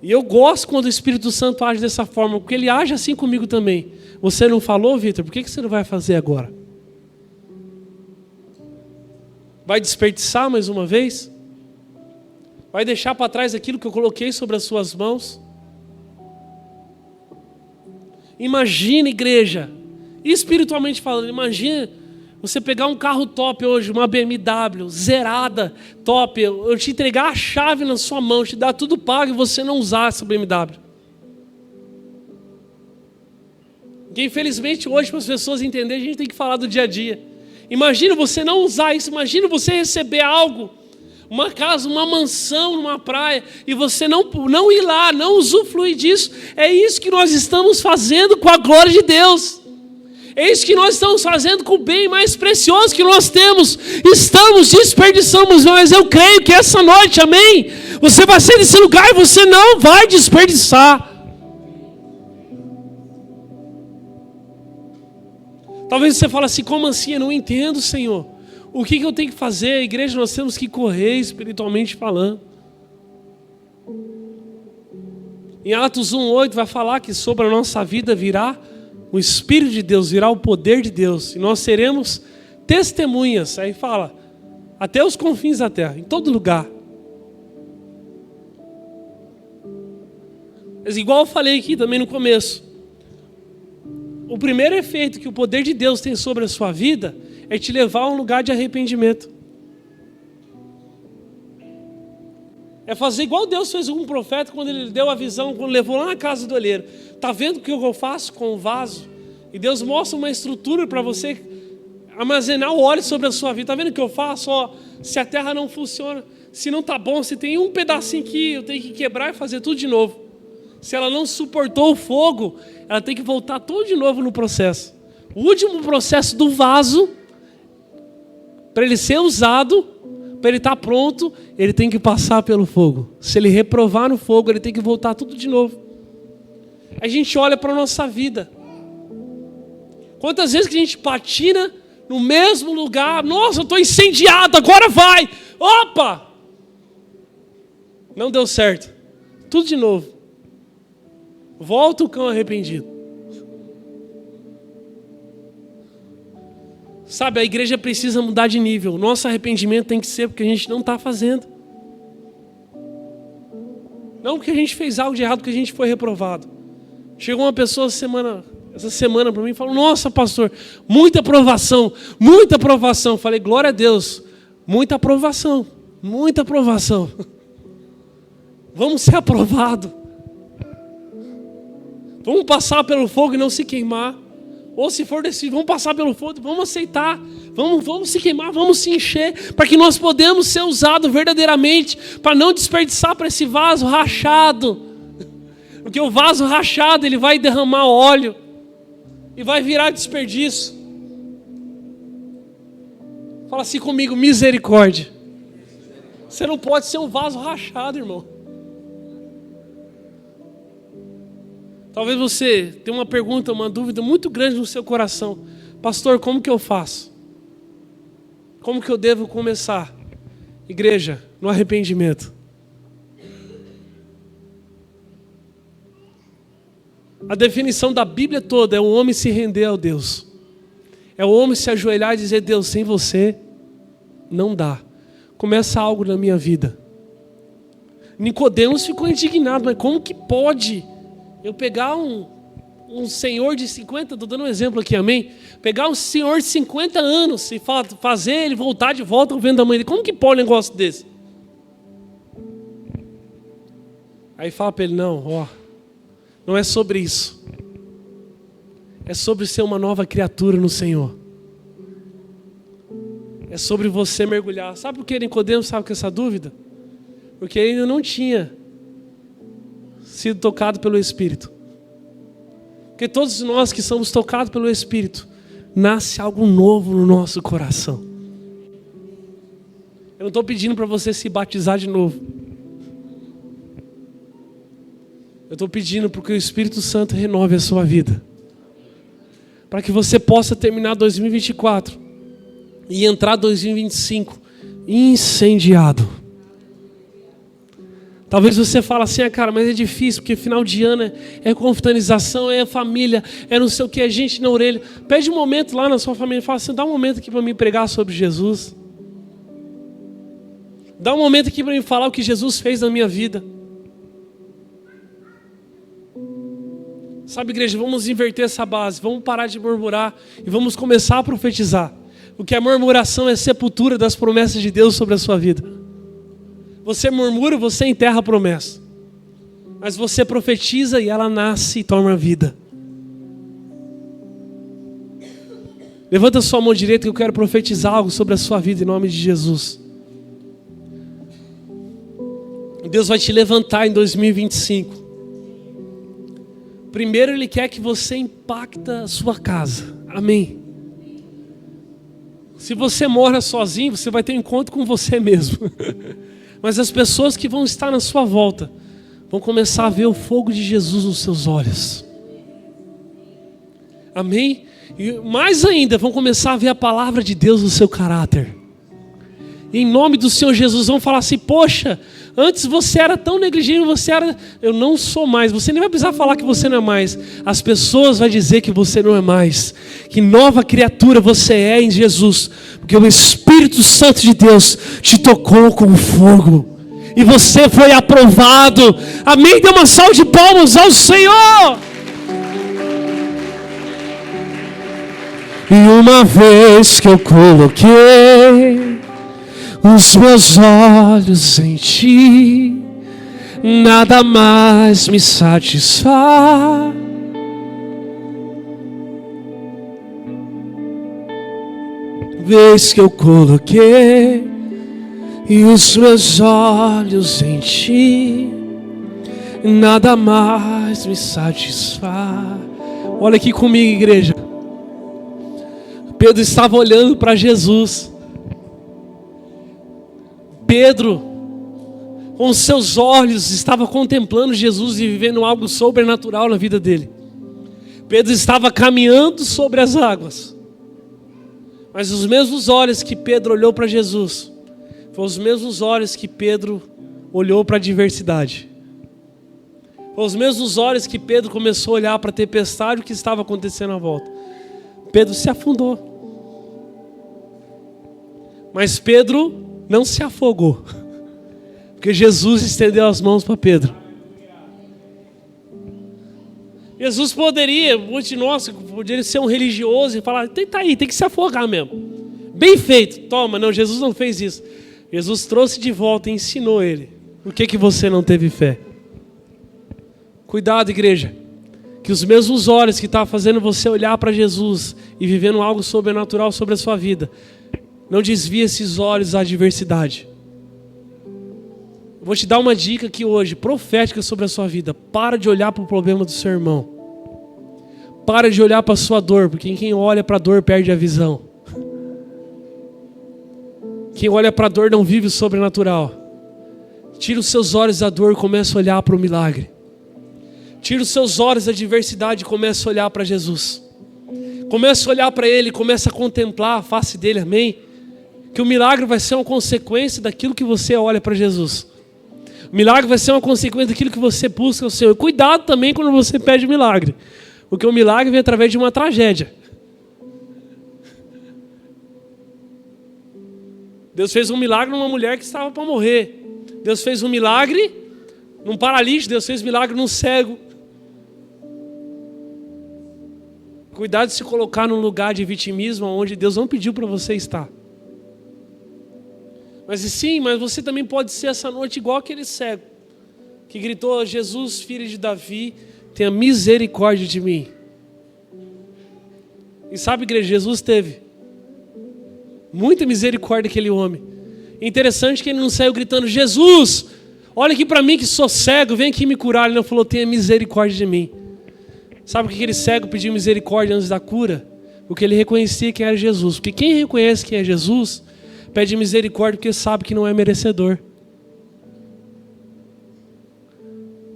E eu gosto quando o Espírito Santo age dessa forma, porque ele age assim comigo também. Você não falou, Vitor? Por que você não vai fazer agora? Vai desperdiçar mais uma vez? Vai deixar para trás aquilo que eu coloquei sobre as suas mãos? Imagina, igreja, espiritualmente falando, imagina você pegar um carro top hoje, uma BMW zerada, top, eu te entregar a chave na sua mão, te dar tudo pago e você não usar essa BMW. Porque infelizmente hoje, para as pessoas entenderem, a gente tem que falar do dia a dia. Imagina você não usar isso, imagina você receber algo, uma casa, uma mansão numa praia, e você não ir lá, não usufruir disso. É isso que nós estamos fazendo com a glória de Deus. É isso que nós estamos fazendo com o bem mais precioso que nós temos. Estamos desperdiçando, mas eu creio que essa noite, amém? Você vai sair desse lugar e você não vai desperdiçar. Talvez você fale assim, como assim? Eu não entendo, Senhor. O que eu tenho que fazer? Igreja, nós temos que correr espiritualmente falando. Em Atos 1:8 vai falar que sobre a nossa vida virá o Espírito de Deus, virá o poder de Deus. E nós seremos testemunhas. Aí fala, até os confins da terra, em todo lugar. Mas igual eu falei aqui também no começo, o primeiro efeito que o poder de Deus tem sobre a sua vida é te levar a um lugar de arrependimento. É fazer igual Deus fez com um profeta quando ele deu a visão, quando levou lá na casa do oleiro. Está vendo o que eu faço com o vaso? E Deus mostra uma estrutura para você armazenar o óleo sobre a sua vida. Está vendo o que eu faço? Ó, se a terra não funciona, se não está bom, se tem um pedacinho aqui, eu tenho que quebrar e fazer tudo de novo. Se ela não suportou o fogo, ela tem que voltar tudo de novo no processo. O último processo do vaso, para ele ser usado, para ele estar pronto, ele tem que passar pelo fogo. Se ele reprovar no fogo, ele tem que voltar tudo de novo. A gente olha para a nossa vida. Quantas vezes que a gente patina no mesmo lugar? Nossa, eu estou incendiado, agora vai! Opa! Não deu certo. Tudo de novo. Volta o cão arrependido. Sabe, a igreja precisa mudar de nível. O nosso arrependimento tem que ser porque a gente não está fazendo. Não porque a gente fez algo de errado, porque a gente foi reprovado. Chegou uma pessoa essa semana para mim e falou, nossa pastor, muita aprovação, muita aprovação. Eu falei, glória a Deus, muita aprovação, muita aprovação. Vamos ser aprovados. Vamos passar pelo fogo e não se queimar. Ou se for decidido, vamos passar pelo fogo, vamos aceitar. Vamos se queimar, vamos se encher. Para que nós podemos ser usados verdadeiramente. Para não desperdiçar para esse vaso rachado. Porque o vaso rachado, ele vai derramar óleo. E vai virar desperdício. Fala assim comigo, misericórdia. Você não pode ser um vaso rachado, irmão. Talvez você tenha uma pergunta, uma dúvida muito grande no seu coração. Pastor, como que eu faço? Como que eu devo começar? Igreja, no arrependimento. A definição da Bíblia toda é o homem se render ao Deus. É o homem se ajoelhar e dizer: Deus, sem você não dá. Começa algo na minha vida. Nicodemos ficou indignado, mas como que pode eu pegar um senhor de 50, estou dando um exemplo aqui, amém? Pegar um senhor de 50 anos e fazer ele voltar de volta ao vento da mãe dele. Como que pode um negócio desse? Aí fala para ele: não é sobre isso. É sobre ser uma nova criatura no Senhor. É sobre você mergulhar. Sabe por que Nicodemos estava com essa dúvida? Porque ele ainda não tinha sido tocado pelo Espírito. Porque todos nós que somos tocados pelo Espírito, nasce algo novo no nosso coração. Eu não estou pedindo para você se batizar de novo. Eu estou pedindo para que o Espírito Santo renove a sua vida. Para que você possa terminar 2024 e entrar 2025 incendiado. Talvez você fale assim: cara, mas é difícil, porque final de ano é confraternização, é família, é não sei o que, é gente na orelha. Pede um momento lá na sua família e fala assim: dá um momento aqui para mim pregar sobre Jesus. Dá um momento aqui para mim falar o que Jesus fez na minha vida. Sabe, igreja, vamos inverter essa base, vamos parar de murmurar e vamos começar a profetizar. Porque a murmuração é a sepultura das promessas de Deus sobre a sua vida. Você murmura, você enterra a promessa. Mas você profetiza e ela nasce e toma vida. Levanta a sua mão direita que eu quero profetizar algo sobre a sua vida em nome de Jesus. Deus vai te levantar em 2025. Primeiro Ele quer que você impacta a sua casa. Amém. Se você mora sozinho, você vai ter um encontro com você mesmo. Mas as pessoas que vão estar na sua volta vão começar a ver o fogo de Jesus nos seus olhos. Amém? E mais ainda, vão começar a ver a palavra de Deus no seu caráter. E em nome do Senhor Jesus, vão falar assim: poxa, antes você era tão negligente, eu não sou mais. Você nem vai precisar falar que você não é mais. As pessoas vão dizer que você não é mais. Que nova criatura você é em Jesus. Porque o Espírito Santo de Deus te tocou com fogo. E você foi aprovado. Amém? Dê uma salva de palmas ao Senhor. E uma vez que eu coloquei os meus olhos em ti, nada mais me satisfaz. Vez que eu coloquei e os meus olhos em ti, nada mais me satisfaz. Olha aqui comigo, igreja. Pedro estava olhando para Jesus. Pedro, com seus olhos, estava contemplando Jesus e vivendo algo sobrenatural na vida dele. Pedro estava caminhando sobre as águas. Mas os mesmos olhos que Pedro olhou para Jesus, foram os mesmos olhos que Pedro olhou para a adversidade. Foram os mesmos olhos que Pedro começou a olhar para a tempestade e o que estava acontecendo à volta. Pedro se afundou. Mas Pedro não se afogou, porque Jesus estendeu as mãos para Pedro. Jesus poderia ser um religioso e falar: tá aí, tem que se afogar mesmo. Bem feito, toma. Não, Jesus não fez isso. Jesus trouxe de volta e ensinou ele. Por que você não teve fé? Cuidado, igreja, que os mesmos olhos que estavam fazendo você olhar para Jesus e vivendo algo sobrenatural sobre a sua vida, não desvie esses olhos da adversidade. Vou te dar uma dica aqui hoje, profética sobre a sua vida. Para de olhar para o problema do seu irmão. Para de olhar para a sua dor, porque quem olha para a dor perde a visão. Quem olha para a dor não vive o sobrenatural. Tira os seus olhos da dor e começa a olhar para o milagre. Tira os seus olhos da adversidade e começa a olhar para Jesus. Começa a olhar para Ele, começa a contemplar a face dEle, amém? Que o milagre vai ser uma consequência daquilo que você olha para Jesus. O milagre vai ser uma consequência daquilo que você busca ao Senhor. Cuidado também quando você pede milagre, porque o milagre vem através de uma tragédia. Deus fez um milagre numa mulher que estava para morrer. Deus fez um milagre num paralítico. Deus fez um milagre num cego. Cuidado de se colocar num lugar de vitimismo onde Deus não pediu para você estar. Mas você também pode ser essa noite igual aquele cego que gritou: Jesus, filho de Davi, tenha misericórdia de mim. E sabe, igreja, Jesus teve muita misericórdia daquele homem. Interessante que ele não saiu gritando: Jesus, olha aqui para mim que sou cego, vem aqui me curar. Ele não falou: tenha misericórdia de mim. Sabe por que aquele cego pediu misericórdia antes da cura? Porque ele reconhecia quem era Jesus. Porque quem reconhece quem é Jesus, pede misericórdia porque sabe que não é merecedor.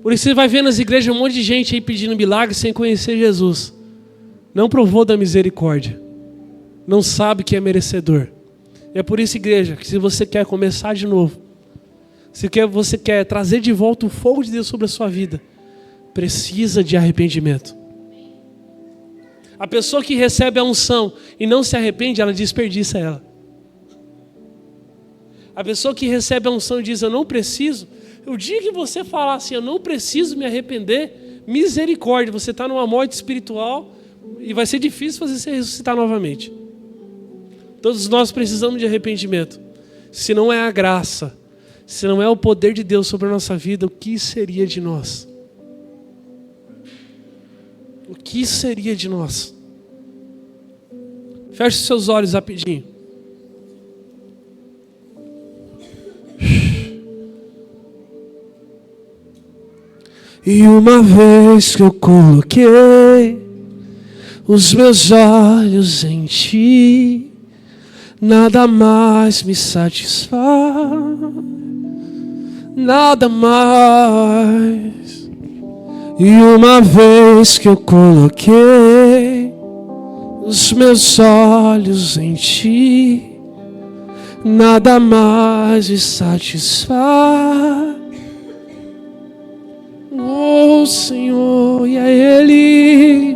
Por isso você vai ver nas igrejas um monte de gente aí pedindo milagre sem conhecer Jesus. Não provou da misericórdia. Não sabe que é merecedor. E é por isso, igreja, que se você quer começar de novo, se você quer trazer de volta o fogo de Deus sobre a sua vida, precisa de arrependimento. A pessoa que recebe a unção e não se arrepende, ela desperdiça ela. A pessoa que recebe a unção e diz: eu não preciso, o dia que você falar assim, eu não preciso me arrepender, misericórdia, você está numa morte espiritual e vai ser difícil fazer você ressuscitar novamente. Todos nós precisamos de arrependimento. Se não é a graça, se não é o poder de Deus sobre a nossa vida, o que seria de nós? O que seria de nós? Feche os seus olhos rapidinho. E uma vez que eu coloquei os meus olhos em Ti, nada mais me satisfaz, nada mais. E uma vez que eu coloquei os meus olhos em Ti, nada mais me satisfaz. Oh Senhor, e é Ele,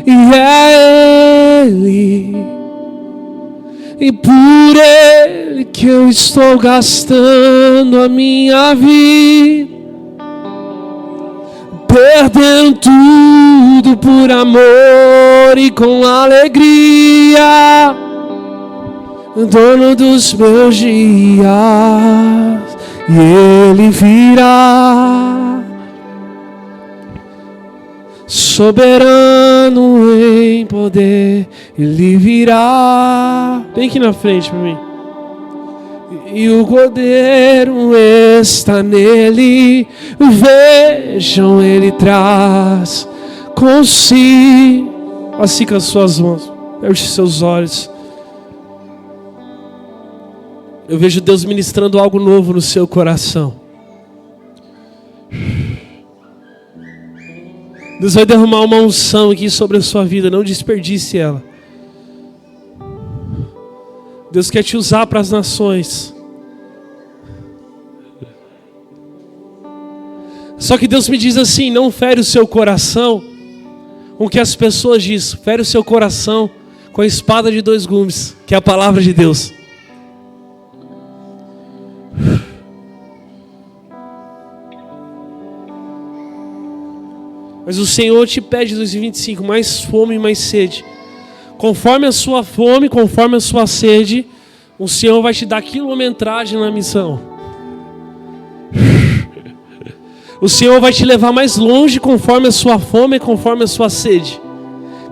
e é Ele, e por Ele que eu estou gastando a minha vida, perdendo tudo por amor e com alegria, dono dos meus dias, e Ele virá, soberano em poder, Ele virá. Vem aqui na frente para mim. E o Cordeiro está nele, vejam, Ele traz consigo. Assim com as suas mãos, feche seus olhos. Eu vejo Deus ministrando algo novo no seu coração. Deus vai derramar uma unção aqui sobre a sua vida, não desperdice ela. Deus quer te usar para as nações. Só que Deus me diz assim: não fere o seu coração com o que as pessoas dizem, fere o seu coração com a espada de dois gumes, que é a palavra de Deus. Mas o Senhor te pede em 2025 mais fome e mais sede. Conforme a sua fome, conforme a sua sede, o Senhor vai te dar quilometragem na missão. O Senhor vai te levar mais longe conforme a sua fome e conforme a sua sede.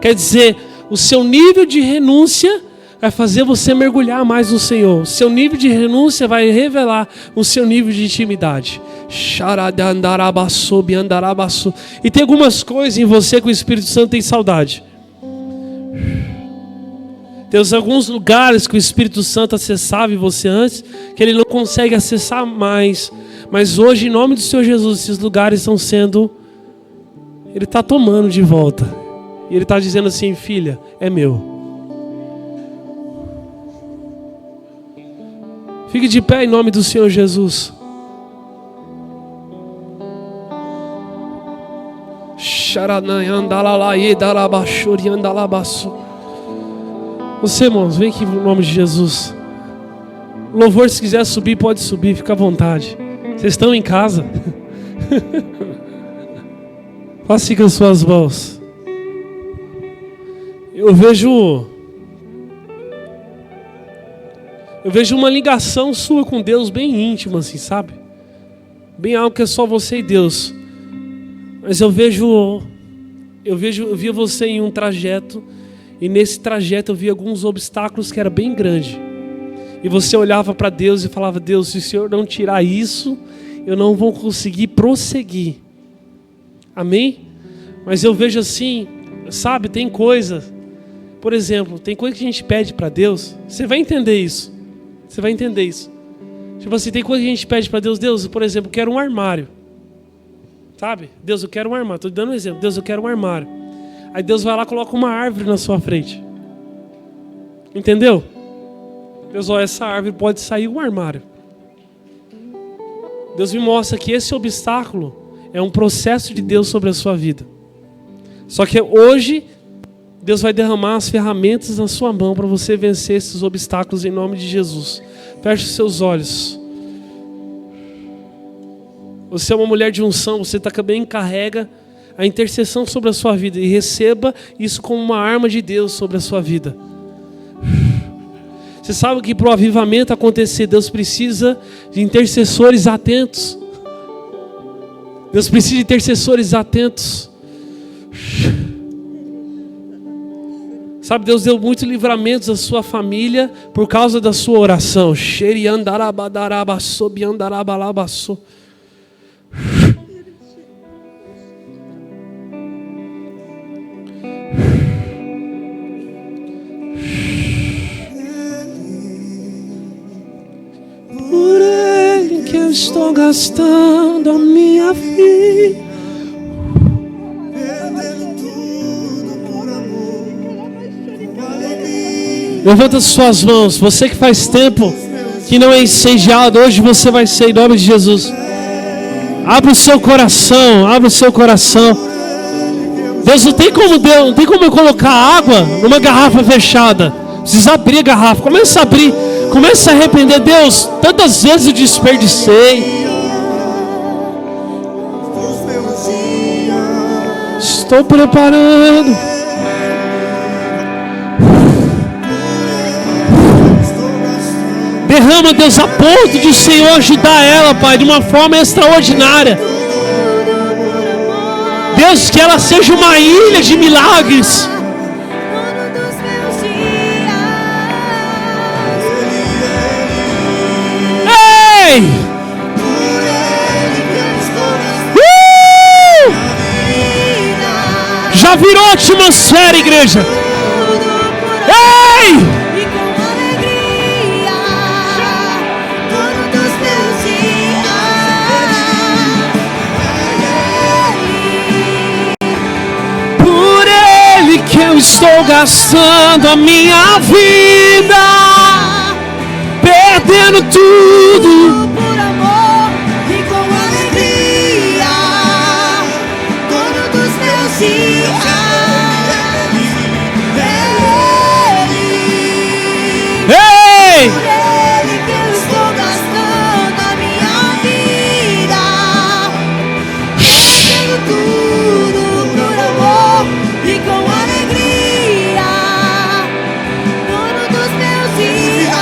Quer dizer, o seu nível de renúncia vai fazer você mergulhar mais no Senhor. O seu nível de renúncia vai revelar o seu nível de intimidade. E tem algumas coisas em você que o Espírito Santo tem saudade. Tem alguns lugares que o Espírito Santo acessava em você antes, que ele não consegue acessar mais. Mas hoje, em nome do Senhor Jesus, esses lugares estão sendo... Ele está tomando de volta. E Ele está dizendo assim: filha, é meu. Fique de pé em nome do Senhor Jesus. Você, irmãos, vem aqui em nome de Jesus. Louvor, se quiser subir, pode subir, fica à vontade. Vocês estão em casa? Faça com as suas mãos. Eu vejo uma ligação sua com Deus bem íntima, assim, sabe? Bem algo que é só você e Deus. Mas eu via você em um trajeto, e nesse trajeto eu via alguns obstáculos que era bem grande. E você olhava para Deus e falava: Deus, se o Senhor não tirar isso, eu não vou conseguir prosseguir. Amém? Mas eu vejo assim, sabe, tem coisa, por exemplo, tem coisa que a gente pede para Deus, você vai entender isso. Você vai entender isso. Tipo assim, tem coisa que a gente pede para Deus. Deus, por exemplo, eu quero um armário. Sabe? Deus, eu quero um armário. Estou dando um exemplo. Deus, eu quero um armário. Aí Deus vai lá e coloca uma árvore na sua frente. Entendeu? Deus, ó, essa árvore pode sair um armário. Deus me mostra que esse obstáculo é um processo de Deus sobre a sua vida. Só que hoje Deus vai derramar as ferramentas na sua mão para você vencer esses obstáculos em nome de Jesus. Feche os seus olhos. Você é uma mulher de unção, você também carrega a intercessão sobre a sua vida e receba isso como uma arma de Deus sobre a sua vida. Você sabe que para o avivamento acontecer, Deus precisa de intercessores atentos. Deus precisa de intercessores atentos. Sabe, Deus deu muitos livramentos à sua família por causa da sua oração. Por Ele que eu estou gastando a minha vida. Levanta suas mãos. Você que faz tempo que não é incendiado, hoje você vai ser em nome de Jesus. Abra o seu coração, abra o seu coração. Deus, não tem como eu colocar água numa garrafa fechada. Precisa abrir a garrafa. Começa a abrir, começa a arrepender. Deus, tantas vezes eu desperdicei. Estou preparando. Derrama, Deus, a ponto de o Senhor ajudar ela, Pai, de uma forma extraordinária. Deus, que ela seja uma ilha de milagres. Ei! Já virou atmosfera, igreja. Ei! Que eu estou gastando a minha vida, perdendo tudo por amor e com alegria, dono dos meus dias. Ei! Por Ele que eu estou gastando a minha vida, perdendo tudo por amor e com alegria, dono dos meus dias.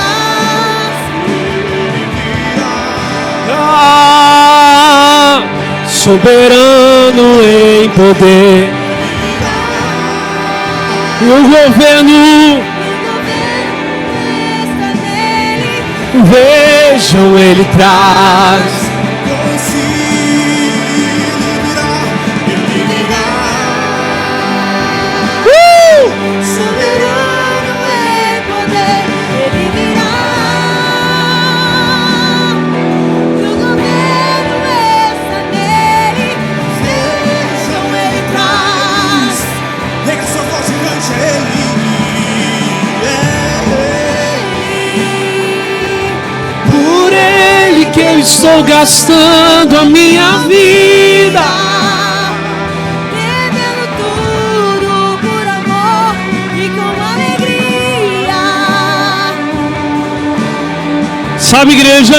Soberano em poder, e o governo está nele. vejam, Ele traz. Soberano em poder, Ele virá. E o governo está nele. Vejam, Ele traz. Pega sua voz e cante Ele. Por Ele que eu estou gastando a minha vida. Perdendo tudo por amor e com alegria. Sabe, igreja,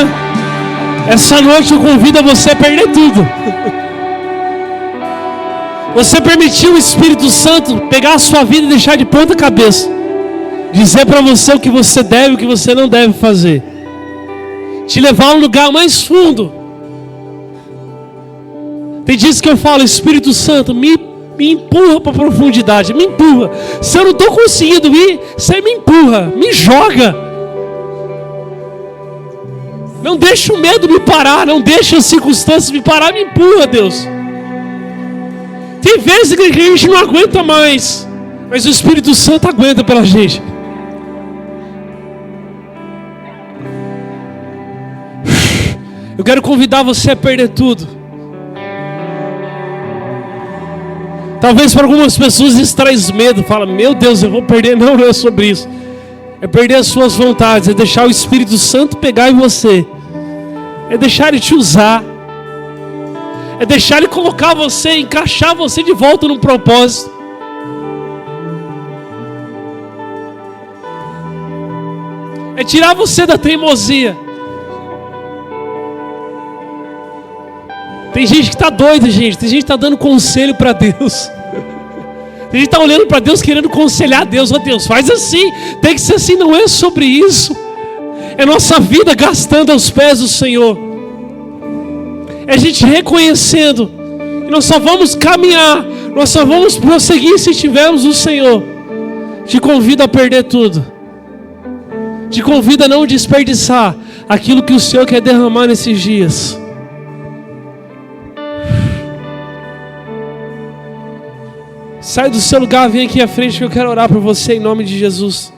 essa noite eu convido a você a perder tudo. Você permitiu o Espírito Santo pegar a sua vida e deixar de ponta cabeça, dizer para você o que você deve e o que você não deve fazer, te levar a um lugar mais fundo. Tem dias que eu falo: Espírito Santo, me empurra para a profundidade, me empurra. Se eu não estou conseguindo ir, você me empurra, me joga. Não deixa o medo me parar, não deixa as circunstâncias me parar, me empurra, Deus. Tem vezes que a gente não aguenta mais, mas o Espírito Santo aguenta pela gente. Eu quero convidar você a perder tudo. Talvez para algumas pessoas isso traz medo. Fala: meu Deus, eu vou perder. Não é sobre isso. É perder as suas vontades. É deixar o Espírito Santo pegar em você. É deixar Ele te usar. É deixar Ele colocar você, encaixar você de volta num propósito. É tirar você da teimosia. Tem gente que está doida, gente. Tem gente que está dando conselho para Deus. Tem gente que está olhando para Deus querendo aconselhar Deus. Ó Deus, faz assim. Tem que ser assim. Não é sobre isso. É nossa vida gastando aos pés do Senhor. É a gente reconhecendo. E nós só vamos caminhar. Nós só vamos prosseguir se tivermos o Senhor. Te convido a perder tudo. Te convido a não desperdiçar aquilo que o Senhor quer derramar nesses dias. Sai do seu lugar, vem aqui à frente que eu quero orar por você em nome de Jesus.